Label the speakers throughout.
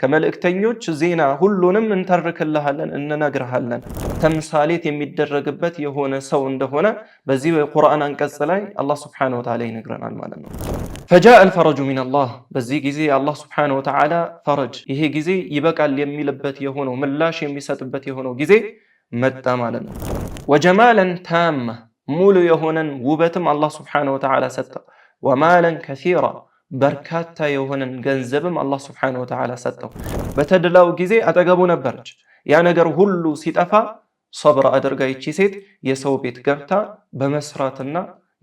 Speaker 1: ከመልእክተኞች ዜና ሁሉንም እንተርክልሃለን እንነግርሃለን ተምሳሌት የሚደረግበት የሆነ ሰው እንደሆነ በዚህ በቁርአን አንቀጽ ላይ አላህ Subhanahu Wa Ta'ala ይነግረናል ማለት ነው። فجاء الفرج من الله በዚህ ጊዜ አላህ Subhanahu Wa Ta'ala ፈረጅ ይሄ ጊዜ ይበቃል የሚልበት የሆነው ምላሽ የሚሰጥበት የሆነው ጊዜ መጣ ማለት ነው። وجمالا تاما ሙሉ የሆነን ውበትም አላህ Subhanahu Wa Ta'ala ሰጠ። ومالا كثيرا በርካታ የሆነን ገንዘብም አላህ Subhanahu Wa Ta'ala ሰጠው። በተድላው ጊዜ አጠገቡ ነበረች። ያ ነገር ሁሉ ሲጠፋ ሶብር አድርጋ ይቺ ሴት የሰው ቤት ገብታ በመስራትና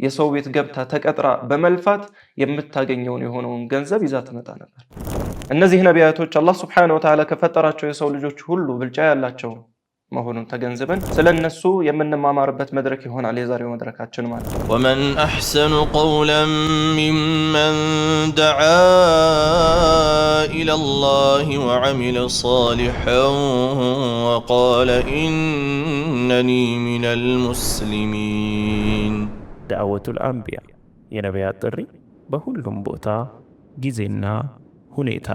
Speaker 1: የሰው ቤት ገብታ ተቀጥራ በመልፋት የምታገኘውን የሆነውን ገንዘብ ይዛ ትመጣ ነበር። እነዚህ ነቢያቶች አላህ Subhanahu Wa Ta'ala ከፈጠራቸው የሰው ልጆች ሁሉ ብልጫ ያላቸው መሆኑን ተገንዝበን ስለነሱ የምንማማርበት መድረክ ይሆናል የዛሬው መድረካችን ማለት ነው።
Speaker 2: ومن أحسن قولا ممن دعا إلى الله وعمل صالحا وقال إنني من المسلمين.
Speaker 3: دعوة الأنبياء የነቢያት ጥሪ በሁሉም ቦታ ጊዜና ሁኔታ።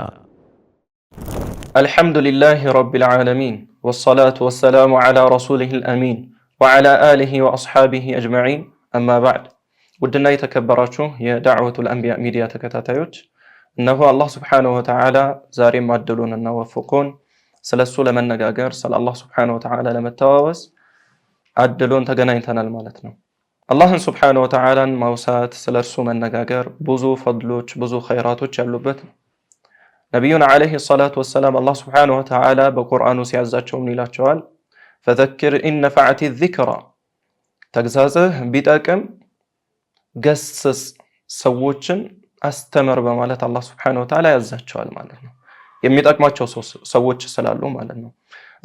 Speaker 1: الحمد لله رب العالمين والصلاة والسلام على رسوله الأمين وعلى آله وأصحابه أجمعين أما بعد ودنا يتكبراتشو يا دعوة الأنبياء ميديا تكتاتيوش إنه الله سبحانه وتعالى زاري معدلون النوافقون سلسو لمن نقاقر سل الله سبحانه وتعالى لما التواوز عدلون تقنين تنال مالتنا الله سبحانه وتعالى موسات سلسو من نقاقر بزو فضلوش بزو خيراتوش يلوبتنا نبينا عليه الصلاة والسلام الله سبحانه وتعالى بقرآن سيعزاتهم للاتشوال فذكر إن نفعت الذكرى تقزازه بيتاكم قسس سووچن استمر بمالت الله سبحانه وتعالى يعزاتشوال مالتنا يميتاك ما تشو سووچ سلالو مالتنا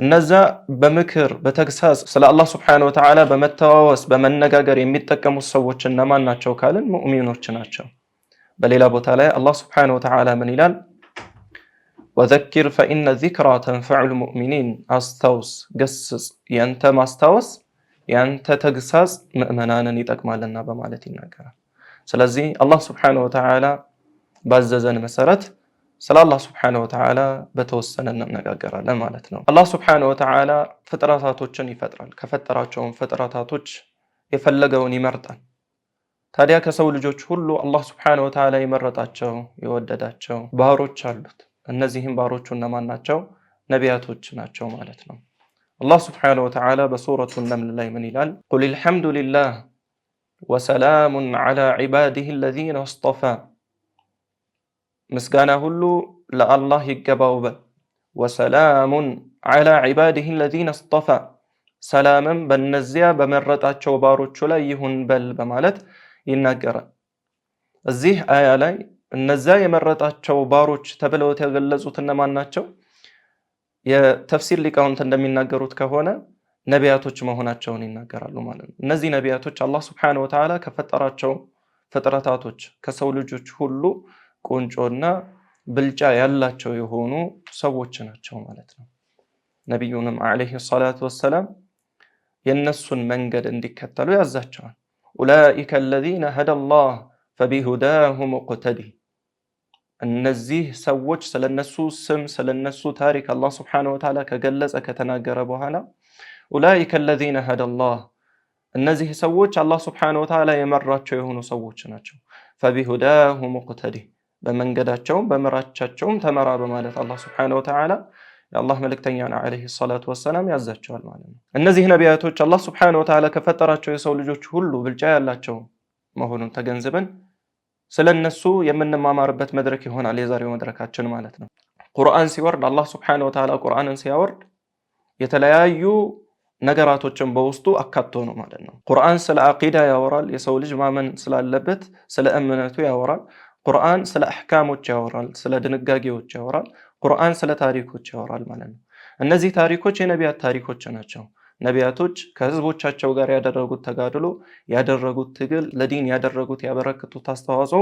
Speaker 1: النزا بمكر بتقساس سلا الله سبحانه وتعالى بمتواوس بمنقاقر يميتاكم السووچن نمان ناتشو كالن مؤمنوچ ناتشو بليلا بوتالي الله سبحانه وتعالى من إلال وذكر فإن الذكرى تنفع المؤمنين أستوس قسس ينت ما استوس ينت تقساس مؤمنانا يتكمالنا بمالتنا كرا سلازي الله سبحانه وتعالى بعززن مسارت سلا الله سبحانه وتعالى بتوسننا نقاقرا لمالتنا الله سبحانه وتعالى فتراتاتوچن يفترال كفتراتشون فتراتاتوچ يفلقون يمرطان ታዲያ ከሰው ልጆች ሁሉ አላህ Subhanahu Wa Ta'ala ይመረጣቸው ይወደዳቸው ባሮች አሉት። እነዚህም ባሮቹ እነማን ናቸው? ነቢያቶች ናቸው ማለት ነው። አላህ Subhanahu Wa Ta'ala በሱረቱ ነምል ላይ ምን ይላል? ቁል الحمدلله وسلام على عباده الذين اصطفى ምስጋና ሁሉ ለአላህ ይገባው በል። وسلام على عباده الذين اصطفى ሰላምም በእነዚያ በመረጣቸው ባሮቹ ላይ ይሁን በል በማለት ይናገራል። እዚህ አያ ላይ እነዛ የመረጣቸው ባሮች ተብለው የተገለጹት እነማን ናቸው? የተፍሲር ሊቃውንት እንደሚናገሩት ከሆነ ነቢያቶች መሆናቸውን ይናገራሉ ማለት ነው። እነዚህ ነቢያቶች አላህ Subhanahu Wa Ta'ala ከፈጠራቸው ፍጥረታቶች ከሰው ልጆች ሁሉ ቁንጮና ብልጫ ያላቸው የሆኑ ሰዎች ናቸው ማለት ነው። ነብዩንም አለይሂ ሰላቱ ወሰላም የነሱን መንገድ እንዲከተሉ ያዛቸዋል። ኡላኢከ الذين هدى الله فبهداه مقتدي እነዚህ ሰዎች ስለነሱ ስም ስለነሱ ታሪክ አላህ Subhanahu Wa Ta'ala ከገለጸ ከተናገረ በኋላ ኡላኢከ الذين هدى الله እነዚህ ሰዎች አላህ Subhanahu Wa Ta'ala የመራቸው የሆኑ ሰዎች ናቸው። فبهداه مقتدي በመንገዳቸው በመራቻቸው ተመራ በማለት አላህ Subhanahu Wa Ta'ala የአላህ መልእክተኛና አለይሂ ሰላቱ ወሰላም ያዛቸዋል ማለት ነው። እነዚህ ነቢያቶች አላህ Subhanahu Wa Ta'ala ከፈጠራቸው የሰው ልጆች ሁሉ ብልጫ ያላቸው መሆኑን ተገንዝበን ስለነሱ የምንማማርበት መድረክ ይሆናል የዛሬው መድረካችን ማለት ነው። ቁርአን ሲወርድ አላህ Subhanahu Wa Ta'ala ቁርአንን ሲያወርድ የተለያዩ ነገራቶችን በውስጡ አካቶ ነው ማለት ነው። ቁርአን ስለ አቂዳ ያወራል፣ የሰው ልጅ ማመን ስላለበት ስለ እምነቱ ያወራል። ቁርአን ስለ አህካሞች ያወራል፣ ስለ ድንጋጌዎች ያወራል። ቁርአን ስለ ታሪኮች ያወራል ማለት ነው። እነዚህ ታሪኮች የነቢያት ታሪኮች ናቸው። ነቢያቶች ከህዝቦቻቸው ጋር ያደረጉት ተጋድሎ ያደረጉት ትግል ለዲን ያደረጉት ያበረከቱት አስተዋጽኦ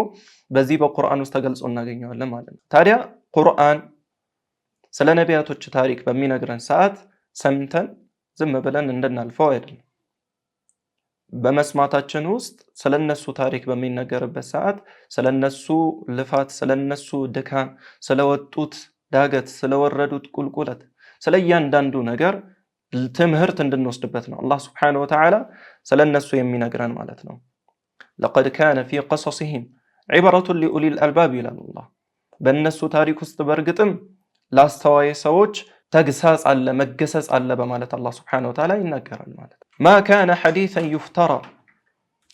Speaker 1: በዚህ በቁርአን ውስጥ ተገልጾ እናገኘዋለን ማለት ነው። ታዲያ ቁርአን ስለ ነቢያቶች ታሪክ በሚነግረን ሰዓት ሰምተን ዝም ብለን እንድናልፈው አይደለም። በመስማታችን ውስጥ ስለነሱ ታሪክ በሚነገርበት ሰዓት ስለነሱ ልፋት ስለነሱ ድካም ስለወጡት ዳገት ስለወረዱት ቁልቁለት ስለ እያንዳንዱ ነገር ትምህርት እንድንወስድበት ነው አላህ Subhanahu Wa Ta'ala ስለነሱ የሚነግረን ማለት ነው። لقد كان في قصصهم عبرة لأولي الألباب ይላል አላህ። በእነሱ ታሪክ ውስጥ በርግጥም ላስተዋይ ሰዎች ተግሳጽ አለ መገሰጽ አለ በማለት አላህ Subhanahu Wa Ta'ala ይናገራል ማለት። ما كان حديثا يفترى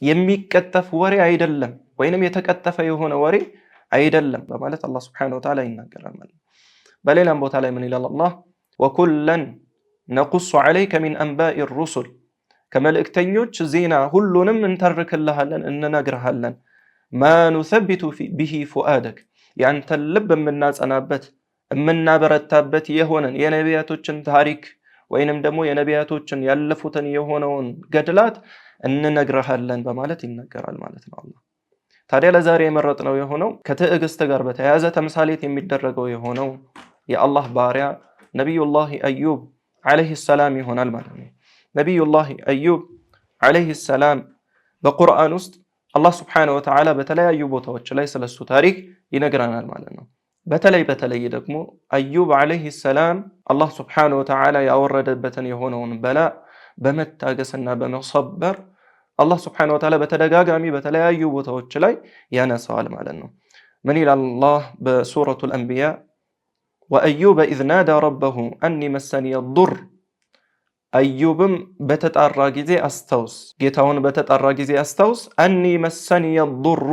Speaker 1: የሚቀጠፍ ወሬ አይደለም ወይንም የተቀጠፈ የሆነ ወሬ አይደለም በማለት አላህ Subhanahu Wa Ta'ala ይናገራል ማለት። በሌላም ቦታ ላይ ምን ይላል አላህ وكلا نقص عليك من أنباء الرسل ከመልእክተኞች ዜና ሁሉንም እንተርክልሃለን እንነግርሃለን ما نثبت به فؤادك ያንተን ልብ የምናጸናበት የምናበረታበት የሆነን የነቢያቶችን ታሪክ ወይንም ደግሞ የነቢያቶችን ያለፉትን የሆነውን ገድላት እንነግርሃለን በማለት ይናገራል ማለት ነው አላህ። ታዲያ ለዛሬ የመረጥነው የሆነው ከትዕግስት ጋር በተያያዘ ተምሳሌት የሚደረገው የሆነው የአላህ ባሪያ ነብዩላህ አዩብ አለይሂ ሰላም ይሆናል ማለት ነው። ነብዩላህ አዩብ አለይሂ ሰላም በቁርአን ውስጥ አላህ Subhanahu Wa Ta'ala በተለያዩ ቦታዎች ላይ ስለሱ ታሪክ ይነግረናል ማለት ነው። በተለይ ደግሞ አዩብ አለይሂ ሰላም አላህ Subhanahu Wa Ta'ala ያወረደበትን የሆነውን በላ በመታገስና በመሰበር አላህ Subhanahu Wa Ta'ala በተደጋጋሚ በተለያዩ ቦታዎች ላይ ያነሳዋል ማለት ነው። ምን ይላል አላህ በሱረቱል አንቢያ ወአዩብ ኢዝ ናዳ ረበሁ አኒ መሰኒ الضر አዩብም በተጣራ ጊዜ አስታውስ ጌታውን በተጣራ ጊዜ አስታውስ አኒ መሰኒ الضر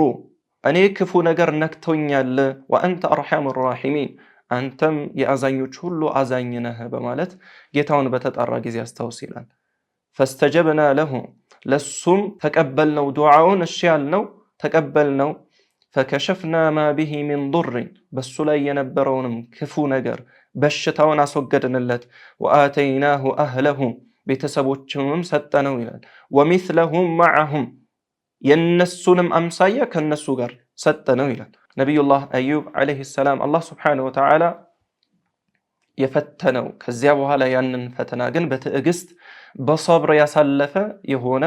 Speaker 1: እኔ ክፉ ነገር ነክቶኛል ወአንተ አርሐሙር ራሒሚን አንተም የአዛኞች ሁሉ አዛኝ ነህ በማለት ጌታውን በተጣራ ጊዜ አስታውስ ይላል። ፈስተጀብና ለሁ ለሱም ተቀበልነው ዱዓውን እሺ ያልነው ተቀበልነው ፈከሸፍና ማ ቢሂ ሚን ضر በሱ ላይ የነበረውንም ክፉ ነገር በሽታውን አስወገድንለት ወአተይናሁ አህለሁ ቤተሰቦቹንም ሰጠነው ይላል። ወሚስለሁም መዐሁም የነሱንም አምሳያ ከነሱ ጋር ሰጠነው ይላል። ነብዩላህ አዩብ አለይሂ ሰላም አላህ Subhanahu Wa Ta'ala የፈተነው ከዚያ በኋላ ያንን ፈተና ግን በትዕግስት በصبر ያሳለፈ የሆነ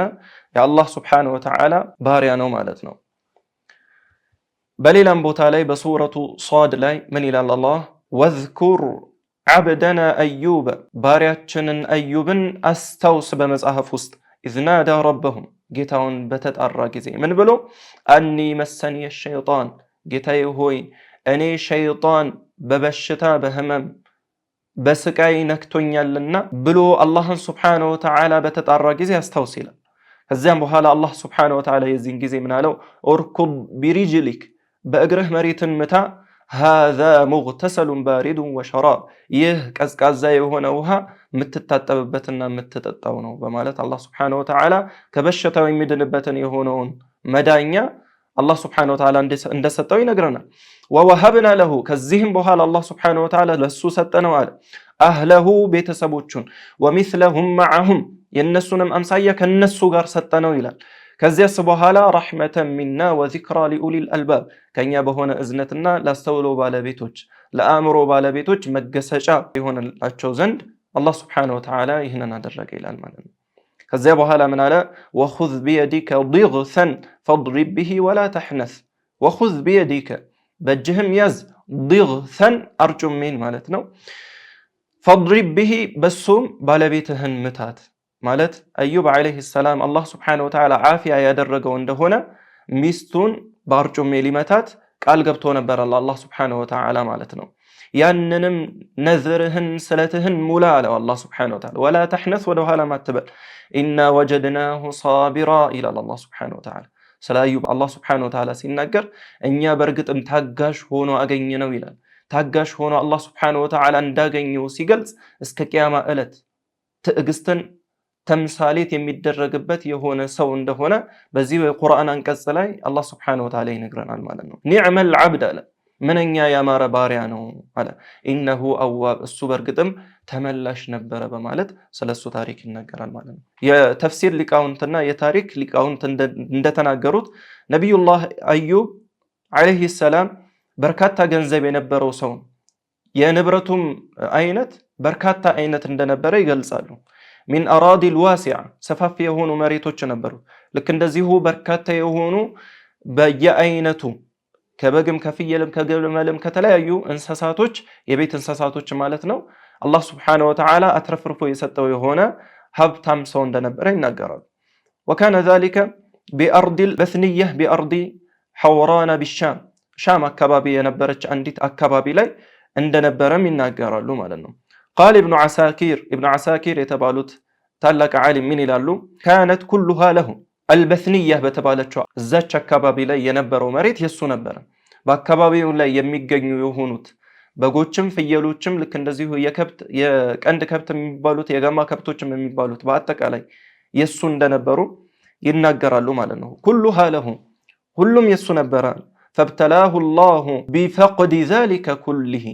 Speaker 1: የአላህ Subhanahu Wa Ta'ala ባሪያ ነው ማለት ነው። በሌላም ቦታ ላይ በሱረቱ ሷድ ላይ ምን ይላል አላህ ወዝኩር ዓብደና አዩብ ባሪያችንን አዩብን አስታውስ በመጽሐፍ ውስጥ ኢዝ ናዳ ረበሁ ጌታውን በተጣራ ጊዜ ምን ብሎ አኒ መሰኒ ሸይጣን ጌታዬ ሆይ እኔ ሸይጣን በበሽታ በህመም በስቃይ ነክቶኛልና ብሎ አላህን Subhanahu Wa Ta'ala በተጣራ ጊዜ አስታውስ ይላል። ከዚያም በኋላ አላህ Subhanahu Wa Ta'ala የዚህን ጊዜ ምን አለው ኡርኩብ ቢሪጅሊክ በእግርህ መሬትን ምታ هذا مغتسل بارد وشراب ይህ ቀዝቃዛ የሆነ ውሃ የምትታጠብበትና የምትጠጣው ነው በማለት አላህ Subhanahu Wa Ta'ala ከበሽታው የሚድንበትን የሆነውን መዳኛ አላህ Subhanahu Wa Ta'ala እንደሰጠው ይነግረናል። ወወሀብና ለሁ ከዚህም በኋላ አላህ Subhanahu Wa Ta'ala ለሱ ሰጠነው አለ አህለሁ ቤተሰቦቹን ወሚስለሁም መዐሁም የነሱንም አምሳያ ከነሱ ጋር ሰጠነው ይላል። ከዚያስ በኋላ ረሕመተን ሚና ወዚክራ ሊኡሊል አልባብ ከኛ በሆነ እዝነትና ላስተውሎ ባለቤቶች ለአእምሮ ባለቤቶች መገሰጫ የሆነላቸው ዘንድ አላህ Subhanahu Wa Ta'ala ይህንን አደረገ ይላል ማለት ነው። ከዚያ በኋላ ምን አለ ወኹዝ ቢየዲከ ዲግሰን ፈድሪብ ቢሂ ወላ ተሕነስ ወኹዝ ቢየዲከ በእጅህም ያዝ ዲግሰን አርጩሜን ማለት ነው ፈድሪብ ቢሂ በሱም ባለቤትህን ምታት ማለት አዩብ አለይሂ ሰላም አላህ Subhanahu Wa Ta'ala ዓፊያ ያደረገው እንደሆነ ሚስቱን በአርጩሜ ሊመታት ቃል ገብቶ ነበር አላህ Subhanahu Wa Ta'ala ማለት ነው። ያንንም ነዝርህን ስለትህን ሙላ አለው አላህ Subhanahu Wa Ta'ala ወላ ተሕነስ ወደ ኋላ ማትበል ኢና ወጀድናሁ ሳቢራ ይላል አላህ Subhanahu Wa Ta'ala። ስለ አዩብ አላህ Subhanahu Wa Ta'ala ሲናገር እኛ በርግጥም ታጋሽ ሆኖ አገኘነው ይላል። ታጋሽ ሆኖ አላህ Subhanahu Wa Ta'ala እንዳገኘው ሲገልጽ እስከ ቂያማ ዕለት ትዕግስትን ተምሳሌት የሚደረግበት የሆነ ሰው እንደሆነ በዚህ በቁርአን አንቀጽ ላይ አላህ Subhanahu Wa Ta'ala ይነግረናል ማለት ነው። ኒዕመል ዓብድ አለ ምንኛ ያማረ ባሪያ ነው አለ ኢነሁ አዋብ እሱ በርግጥም ተመላሽ ነበረ በማለት ስለሱ ታሪክ ይነገራል ማለት ነው። የተፍሲር ሊቃውንትና የታሪክ ሊቃውንት እንደተናገሩት ነብዩላህ አዩብ አለይሂ ሰላም በርካታ ገንዘብ የነበረው ሰው የንብረቱም አይነት በርካታ አይነት እንደነበረ ይገልጻሉ። ሚን አራዲል ዋሲዓ ሰፋፊ የሆኑ መሬቶች ነበሩ። ልክ እንደዚሁ በርካታ የሆኑ በየአይነቱ ከበግም ከፍየልም ከግመልም ከተለያዩ እንስሳቶች የቤት እንስሳቶች ማለት ነው አላህ Subhanahu Wa Ta'ala አትረፍርፎ የሰጠው የሆነ ሀብታም ሰው እንደነበረ ይናገራሉ። وكان ذلك بأرض البثنية بأرض حوران بالشام ሻም አካባቢ የነበረች አንዲት አካባቢ ላይ እንደነበረም ይናገራሉ ማለት ነው። قال ابن عساكر የተባሉት ታላቅ ዓሊም ምን ይላሉ? كانت كلها له البثنية በተባለችው እዛች አካባቢ ላይ የነበረው መሬት የሱ ነበር። በአካባቢው ላይ የሚገኙ የሆኑት በጎችም ፍየሎችም ልክ እንደዚሁ የቀንድ ከብት የሚባሉት የጋማ ከብቶችም የሚባሉት በአጠቃላይ የሱ እንደነበሩ ይናገራሉ ማለት ነው። كلها له ሁሉም የሱ ነበር። فابتلاه الله بفقد ذلك كله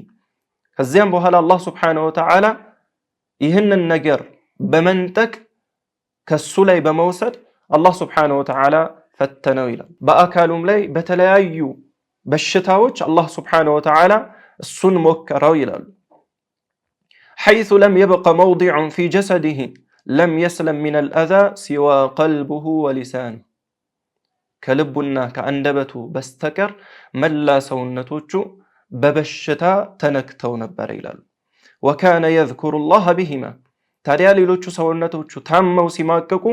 Speaker 1: ከዚያም በኋላ አላህ Subhanahu Wa Ta'ala ይህንን ነገር በመንጠቅ ከሱ ላይ በመውሰድ አላህ Subhanahu Wa Ta'ala ፈተነው ይላል። በአካሉም ላይ በተለያዩ በሽታዎች አላህ Subhanahu Wa Ta'ala እሱን ሞከረው ይላሉ። حيث لم يبق موضع في جسده لم يسلم من الأذى سوى قلبه ولسانه ከልቡና ከአንደበቱ በስተቀር መላ ሰውነቶቹ በበሽታ ተነክተው ነበር ይላሉ። وكان يذكر الله بهما ታዲያ ሌሎቹ ሰውነቶቹ ታመው ሲማቀቁ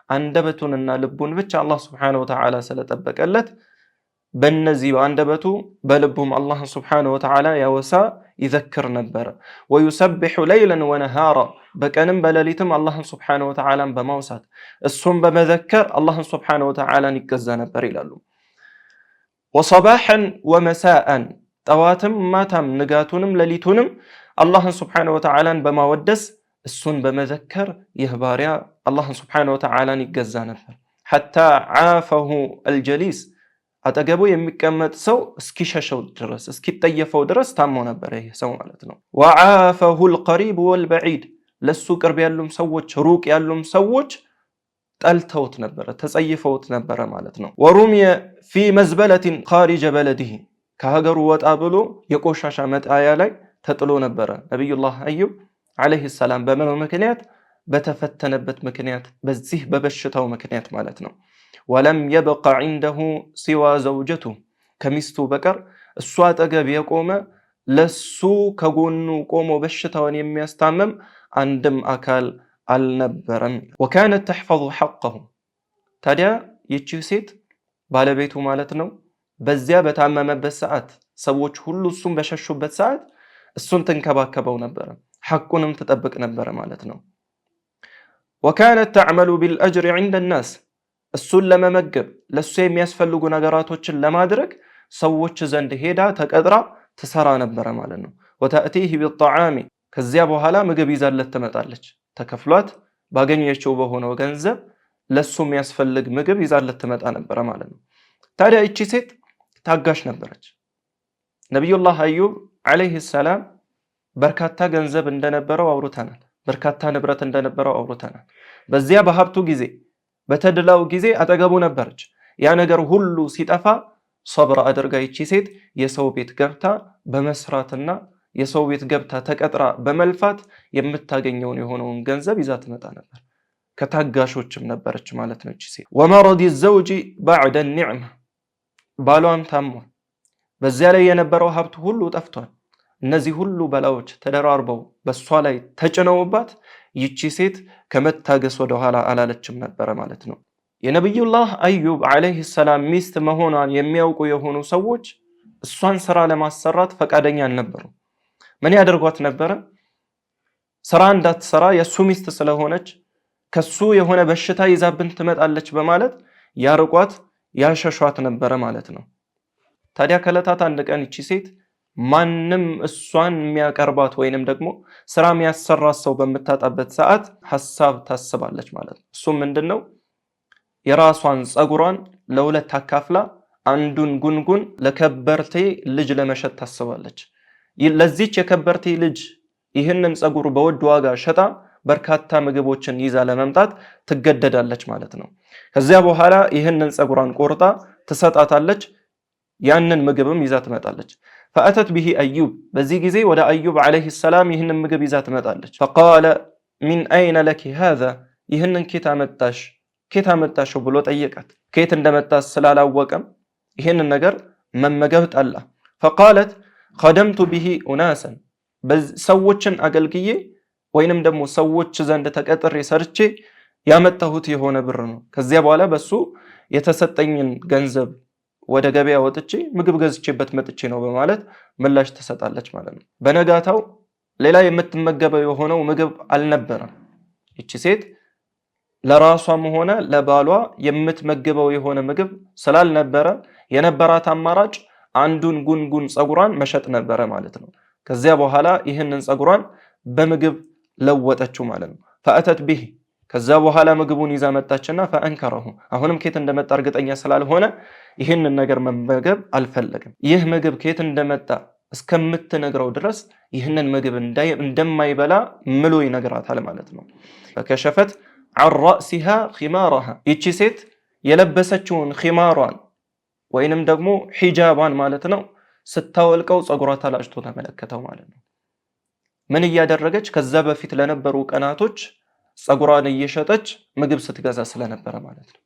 Speaker 1: አንደበቱንና ልቡን ብቻ አላህ Subhanahu Wa Ta'ala ስለጠበቀለት በእነዚህ በአንደበቱ በልቡም አላህ Subhanahu Wa Ta'ala ያወሳ ይዘክር ነበር። ويسبح ليلا ونهارا በቀንም በሌሊትም አላህ Subhanahu Wa Ta'ala በማውሳት እሱም በመዘከር አላህ Subhanahu Wa Ta'ala ይገዛ ነበር ይላሉ። وصباحا ومساء ጠዋትም ማታም ንጋቱንም ሌሊቱንም አላህ Subhanahu Wa Ta'ala በማወደስ እሱን በመዘከር ይህ ባሪያ አላህ Subhanahu Wa Ta'ala ይገዛ ነበር። حتى عافه الجليس አጠገቡ የሚቀመጥ ሰው እስኪሸሸው ድረስ እስኪጠየፈው ድረስ ታሞ ነበር ይህ ሰው ማለት ነው። وعافه القريب والبعيد ለሱ ቅርብ ያሉም ሰዎች ሩቅ ያሉም ሰዎች ጠልተውት ነበር ተጸይፈውት ነበር ማለት ነው። ورمي في مزبلة خارج بلده ከሀገሩ ወጣ ብሎ የቆሻሻ መጣያ ላይ ተጥሎ ነበር ነብዩላህ አዩብ አለይሂ ሰላም በመኖር ምክንያት በተፈተነበት ምክንያት በዚህ በበሽታው ምክንያት ማለት ነው። ولم يبق عنده سوى زوجته ከሚስቱ በቀር እሷ አጠገብ የቆመ ለሱ ከጎኑ ቆሞ በሽታውን የሚያስታምም አንድም አካል አልነበረም። وكانت تحفظ حقه ታዲያ ይቺ ሴት ባለቤቱ ማለት ነው በዚያ በታመመበት ሰዓት ሰዎች ሁሉ እሱን በሸሹበት ሰዓት እሱን ተንከባከበው ነበር ሐቁንም ተጠብቅ ነበር ማለት ነው። وكانت تعمل بالأجر عند الناس እሱን ለመመገብ ለሱ የሚያስፈልጉ ነገራቶችን ለማድረግ ሰዎች ዘንድ ሄዳ ተቀጥራ ትሰራ ነበር ማለት ነው። وتأتيه بالطعام ከዚያ በኋላ ምግብ ይዛለት ትመጣለች ተከፍሏት ባገኘችው በሆነው ገንዘብ ለሱ የሚያስፈልግ ምግብ ይዛለት ትመጣ ነበር ማለት ነው። ታዲያ እቺ ሴት ታጋሽ ነበረች። ነብዩላህ አዩብ አለይሂ ሰላም በርካታ ገንዘብ እንደነበረው አውርተናል። በርካታ ንብረት እንደነበረው አውርተናል። በዚያ በሀብቱ ጊዜ በተድላው ጊዜ አጠገቡ ነበረች። ያ ነገር ሁሉ ሲጠፋ ሶብር አድርጋ ይቺ ሴት የሰው ቤት ገብታ በመስራትና የሰው ቤት ገብታ ተቀጥራ በመልፋት የምታገኘውን የሆነውን ገንዘብ ይዛ ትመጣ ነበር። ከታጋሾችም ነበረች ማለት ነው እቺ ሴት። ومرض الزوج بعد النعمة ባሏም ታሟል። በዚያ ላይ የነበረው ሀብት ሁሉ ጠፍቷል። እነዚህ ሁሉ በላዎች ተደራርበው በሷ ላይ ተጭነውባት ይቺ ሴት ከመታገስ ወደ ኋላ አላለችም ነበር ማለት ነው። የነብዩላህ አዩብ አለይሂ ሰላም ሚስት መሆኗን የሚያውቁ የሆኑ ሰዎች እሷን ስራ ለማሰራት ፈቃደኛ አልነበሩ። ምን ያደርጓት ነበር? ስራ እንዳትሰራ የሱ ሚስት ስለሆነች ከሱ የሆነ በሽታ ይዛብን ትመጣለች በማለት ያርቋት ያሸሿት ነበር ማለት ነው። ታዲያ ከለታት አንድ ቀን እቺ ሴት ማንም እሷን የሚያቀርባት ወይንም ደግሞ ስራ የሚያሰራት ሰው በመታጣበት ሰዓት ሐሳብ ታስባለች ማለት ነው። እሱ ምንድነው? የራሷን ጸጉሯን ለሁለት አካፍላ አንዱን ጉንጉን ለከበርቴ ልጅ ለመሸጥ ታስባለች። ለዚች የከበርቴ ልጅ ይህንን ጸጉር በውድ ዋጋ ሸጣ በርካታ ምግቦችን ይዛ ለመምጣት ትገደዳለች ማለት ነው። ከዚያ በኋላ ይህንን ጸጉሯን ቆርጣ ትሰጣታለች። ያንን ምግብም ይዛ ትመጣለች። فأتت به أيوب በዚህ ጊዜ ወደ አዩብ አለይሂ ሰላም ይህንን ምግብ ይዛ ትመጣለች። فقال من أين لك هذا ይህንን ኬት አመጣሽ ብሎ ጠየቃት። ኬት እንደመጣ ስላላወቀም ይህንን ነገር መመገብ ጠላ። ፈቃለት ኸደምቱ ቢሂ ኡናሰን ሰዎችን አገልግዬ ወይንም ደግሞ ሰዎች ዘንድ ተቀጥሬ ሰርቼ ያመጣሁት የሆነ ብር ነው። ከዚያ በኋላ በሱ የተሰጠኝን ገንዘብ ወደ ገበያ ወጥቼ ምግብ ገዝቼበት መጥቼ ነው በማለት ምላሽ ትሰጣለች ማለት ነው። በነጋታው ሌላ የምትመገበው የሆነው ምግብ አልነበረም። እቺ ሴት ለራሷም ሆነ ለባሏ የምትመገበው የሆነ ምግብ ስላልነበረ የነበራት አማራጭ አንዱን ጉንጉን ጸጉሯን መሸጥ ነበረ ማለት ነው። ከዚያ በኋላ ይህንን ጸጉሯን በምግብ ለወጠችው ማለት ነው። ፈአተት ቢሂ ከዛ በኋላ ምግቡን ይዛ መጣችና ፈአንከረሁ አሁንም ከየት እንደመጣ እርግጠኛ ስላልሆነ ይህንን ነገር መመገብ አልፈለግም። ይህ ምግብ ከየት እንደመጣ እስከምትነግረው ድረስ ይህንን ምግብ እንደማይበላ ምሎ ይነግራታል ማለት ነው። ፈከሸፈት عن رأسها خمارها ይቺ ሴት የለበሰችውን ኺማሯን ወይንም ደግሞ ሒጃቧን ማለት ነው ስታወልቀው ጸጉሯ ተላጭቶ ተመለከተው ማለት ነው። ምን እያደረገች? ከዛ በፊት ለነበሩ ቀናቶች ጸጉሯን እየሸጠች ምግብ ስትገዛ ስለነበረ ማለት ነው።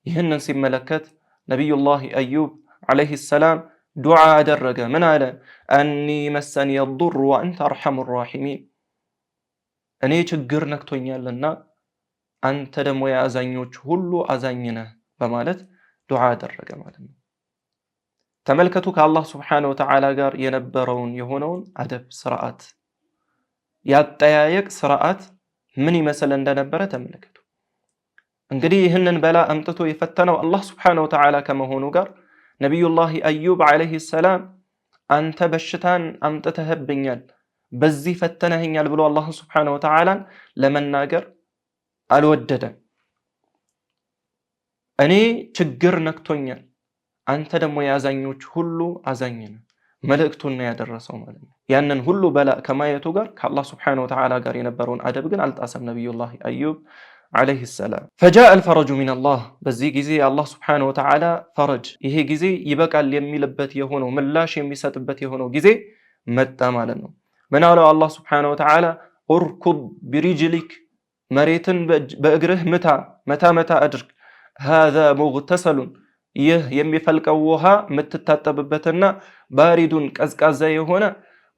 Speaker 1: ይህንን ሲመለከት ነቢዩላህ አዩብ ዓለይሂ ሰላም ዱዓ አደረገ። ምን አለ? አኒ መሰኒ የዱር ወአንተ አርሐሙ ራሒሚን እኔ ችግር ነክቶኛልና አንተ ደግሞ የአዛኞች ሁሉ አዛኝ ነህ በማለት ዱዓ አደረገ ማለት ነው። ተመልከቱ ከአላህ ስብሓነሁ ወተዓላ ጋር የነበረውን የሆነውን አደብ ስርዓት፣ ያጠያየቅ ስርዓት ምን ይመስል እንደነበረ ተመልከቱ። እንግዲህ ይህንን በላ አምጥቶ የፈተነው አላህ ስብሓነሁ ወተዓላ ከመሆኑ ጋር ነቢዩላህ አዩብ ዓለይሂ ሰላም አንተ በሽታን አምጥተህብኛል፣ በዚህ ፈተነህኛል ብሎ አላህ ስብሓነሁ ወተዓላን ለመናገር አልወደደም። እኔ ችግር ነክቶኛል፣ አንተ ደግሞ የአዛኞች ሁሉ አዛኝ ነህ መልእክቱን ያደረሰው ማለት ነው። ያንን ሁሉ በላ ከማየቱ ጋር ከአላህ ስብሓነሁ ወተዓላ ጋር የነበረውን አደብ ግን አልጣሰም ነቢዩላህ አዩብ ዓለይሂ ሰላም። ፈጃአ አልፈረጁ ሚነላህ በዚህ ጊዜ አላህ ስብሓነሁ ወተዓላ ፈረጅ ይሄ ጊዜ ይበቃል የሚልበት የሆነው ምላሽ የሚሰጥበት የሆነው ጊዜ መጣ ማለት ነው። ምን አለው አላህ ስብሓነሁ ወተዓላ? ኡርኩብ ቢሪጅሊክ መሬትን በእግርህ መታ አድርግ፣ ሃዛ ሙግተሰሉን ይህ የሚፈልቀው ውሃ የምትታጠብበትና ባሪዱን ቀዝቃዛ የሆነ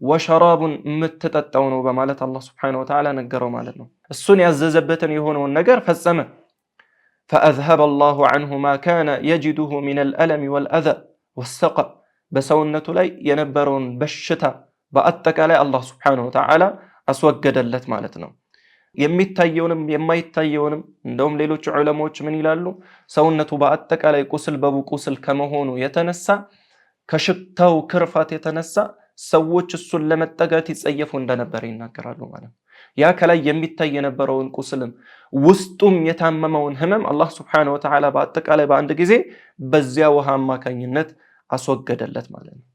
Speaker 1: ወሸራቡን የምትጠጣው ነው በማለት አላህ ስብሓነሁ ወተዓላ ነገረው ማለት ነው። እሱን ያዘዘበትን የሆነውን ነገር ፈጸመ። ፈአዝሀበ አላሁ ዐንሁ ማ ካነ የጅዱሁ ሚነል አለሚ ወልአዛ ወሰቀም በሰውነቱ ላይ የነበረውን በሽታ በአጠቃላይ አላህ ስብሓነሁ ወተዓላ አስወገደለት ማለት ነው። የሚታየውንም የማይታየውንም እንደውም ሌሎች ዑለሞች ምን ይላሉ? ሰውነቱ በአጠቃላይ ቁስል በቁስል ከመሆኑ የተነሳ ከሽታው ክርፋት የተነሳ ሰዎች እሱን ለመጠጋት ይጸየፉ እንደነበር ይናገራሉ ማለት ነው። ያ ከላይ የሚታይ የነበረውን ቁስልም ውስጡም የታመመውን ህመም አላህ ስብሓነሁ ወተዓላ በአጠቃላይ በአንድ ጊዜ በዚያ ውሃ አማካኝነት አስወገደለት ማለት ነው።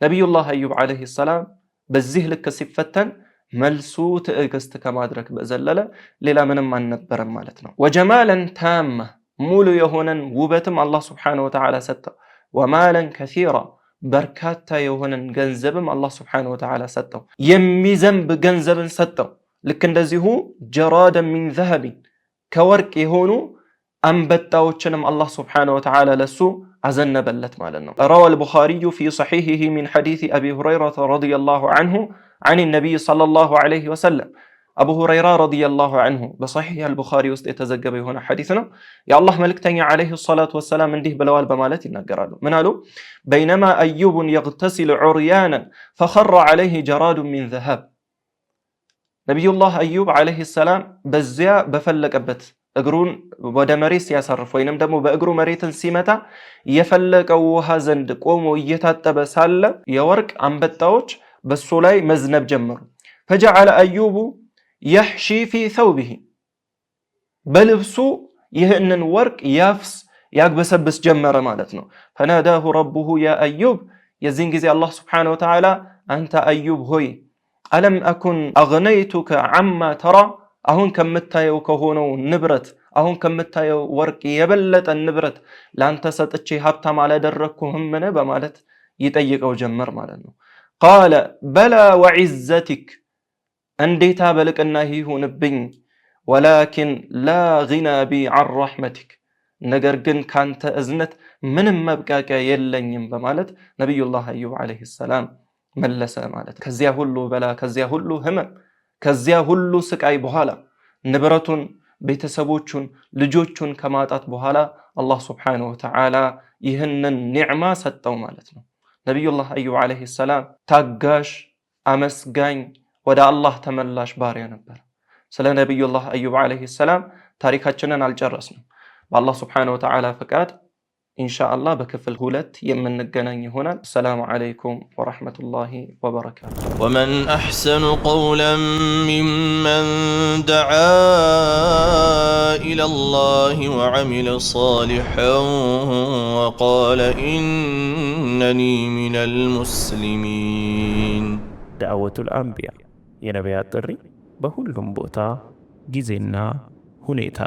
Speaker 1: ነቢዩላህ አዩብ ዓለይሂ ሰላም በዚህ ልክ ሲፈተን መልሱ ትዕግስት ከማድረግ በዘለለ ሌላ ምንም አልነበረም ማለት ነው። ወጀማለን ታማ ሙሉ የሆነን ውበትም አላህ ስብሓነሁ ወተዓላ ሰጠው። ወማለን ከሲራ በርካታ የሆነን ገንዘብም አላህ ስብሓነሁ ወተዓላ ሰጠው። የሚዘንብ ገንዘብን ሰጠው። ልክ እንደዚሁ ጀራደን ሚን ዘሀቢን ከወርቅ የሆኑ አንበጣዎችንም አላህ ስብሓነሁ ወተዓላ ለሱ አዘነበለት ማለት ነው። ረዋ አልቡኻሪዩ ፊ ሰሒሒሂ ሚን ሐዲስ አቢ ሁረይረተ ረዲየላሁ ዐንሁ عن النبي صلى الله عليه وسلم أبو هريرة رضي الله عنه بصحيح البخاري وستتزقب هنا حديثنا يا الله ملكتني عليه الصلاة والسلام من ده بلوال بمالتي نقرأله من قالوا بينما أيوب يغتسل عريانا فخر عليه جراد من ذهب نبي الله أيوب عليه السلام بزيا بفلق أبت እግሩን ወደ መሬት ሲያሳርፍ ወይንም ደግሞ በእግሩ መሬትን ሲመታ የፈለቀው ውሃ ዘንድ ቆሞ እየታጠበ ሳለ የወርቅ አንበጣዎች በሱ ላይ መዝነብ ጀመሩ። فجعل أيوب يحشي في ثوبه በልብሱ ይህንን ወርቅ ያግበሰብስ ጀመረ ማለት ነው። فناداه ربه يا أيوب የዚህን ጊዜ አላህ ስብሓነሁ ወተዓላ አንተ አዩብ ሆይ ألم أكن أغنيتك عما ترى አሁን ከምታየው ከሆነው ንብረት አሁን ከምታየው ወርቅ የበለጠ ንብረት ላንተ ሰጥቼ ሀብታም አላደረኩህም ምን በማለት ይጠይቀው ጀመር ማለት ነው። قال بلى وعزتك እንዴታ በልቅና ይሁንብኝ ولكن لا غنى بي عن رحمتك ነገር ግን ካንተ እዝነት ምንም መብቃቂያ የለኝም በማለት ነብዩላህ አዩብ አለይሂ ሰላም መለሰ ማለት። ከዚያ ሁሉ በላ፣ ከዚያ ሁሉ ህመም፣ ከዚያ ሁሉ ስቃይ በኋላ ንብረቱን፣ ቤተሰቦቹን፣ ልጆቹን ከማጣት በኋላ አላህ ሱብሓነሁ ወተዓላ ይህንን ኒዕማ ሰጠው ማለት ነው። ነብዩላህ አዩብ አለይሂ ሰላም ታጋሽ፣ አመስጋኝ፣ ወደ አላህ ተመላሽ ባሪያ ነበር። ስለ ነብዩላህ አዩብ አለይሂ ሰላም ታሪካችንን አልጨረስንም። በአላህ ሱብሓነሁ ወተዓላ ፈቃድ ኢንሻአላህ በክፍል 2 የምንገናኝ ይሆናል። ሰላሙ አለይኩም ወራህመቱላሂ ወበረካቱ።
Speaker 2: ومن أحسن قولا ممن دعا إلى الله وعمل صالحا وقال إنني من المسلمين.
Speaker 3: دعوة الأنبياء የነቢያት ጥሪ በሁሉም ቦታ ጊዜና ሁኔታ